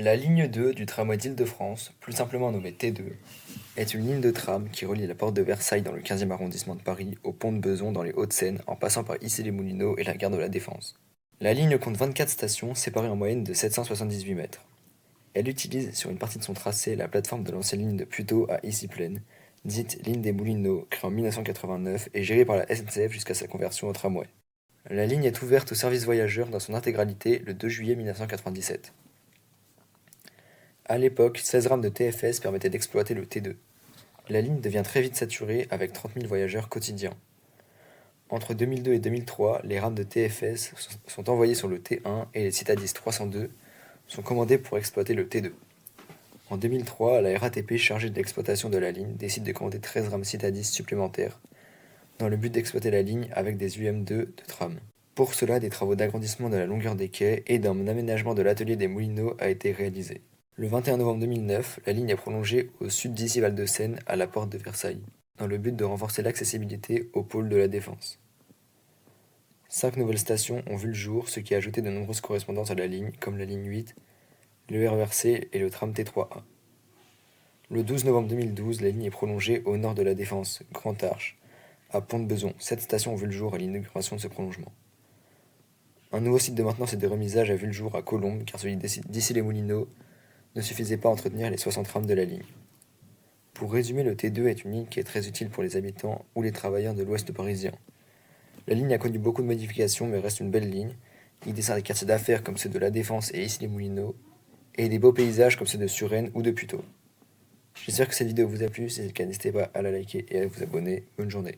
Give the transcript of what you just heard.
La ligne 2 du tramway d'Île-de-France, plus simplement nommée T2, est une ligne de tram qui relie la porte de Versailles dans le 15e arrondissement de Paris au pont de Beson dans les Hauts-de-Seine en passant par Issy-les-Moulineaux et la gare de la Défense. La ligne compte 24 stations séparées en moyenne de 778 mètres. Elle utilise sur une partie de son tracé la plateforme de l'ancienne ligne de Puteaux à Issy-Plaine, dite ligne des Moulineaux, créée en 1989 et gérée par la SNCF jusqu'à sa conversion au tramway. La ligne est ouverte au service voyageurs dans son intégralité le 2 juillet 1997. À l'époque, 16 rames de TFS permettaient d'exploiter le T2. La ligne devient très vite saturée avec 30 000 voyageurs quotidiens. Entre 2002 et 2003, les rames de TFS sont envoyées sur le T1 et les Citadis 302 sont commandées pour exploiter le T2. En 2003, la RATP chargée de l'exploitation de la ligne décide de commander 13 rames Citadis supplémentaires dans le but d'exploiter la ligne avec des UM2 de tram. Pour cela, des travaux d'agrandissement de la longueur des quais et d'un aménagement de l'atelier des Moulineaux a été réalisé. Le 21 novembre 2009, la ligne est prolongée au sud d'Issy-Val-de-Seine à la porte de Versailles, dans le but de renforcer l'accessibilité au pôle de la Défense. 5 nouvelles stations ont vu le jour, ce qui a ajouté de nombreuses correspondances à la ligne, comme la ligne 8, le RER-C et le tram T3A. Le 12 novembre 2012, la ligne est prolongée au nord de la Défense, Grand Arche, à Pont-de-Beson. 7 stations ont vu le jour à l'inauguration de ce prolongement. Un nouveau site de maintenance et de remisage a vu le jour à Colombes, car celui d'Issy-les-Moulineaux ne suffisait pas à entretenir les 60 rames de la ligne. Pour résumer, le T2 est une ligne qui est très utile pour les habitants ou les travailleurs de l'ouest parisien. La ligne a connu beaucoup de modifications mais reste une belle ligne. Il dessert des quartiers d'affaires comme ceux de La Défense et Issy-les-Moulineaux et des beaux paysages comme ceux de Suresnes ou de Puteaux. J'espère que cette vidéo vous a plu, si c'est le cas n'hésitez pas à la liker et à vous abonner. Bonne journée.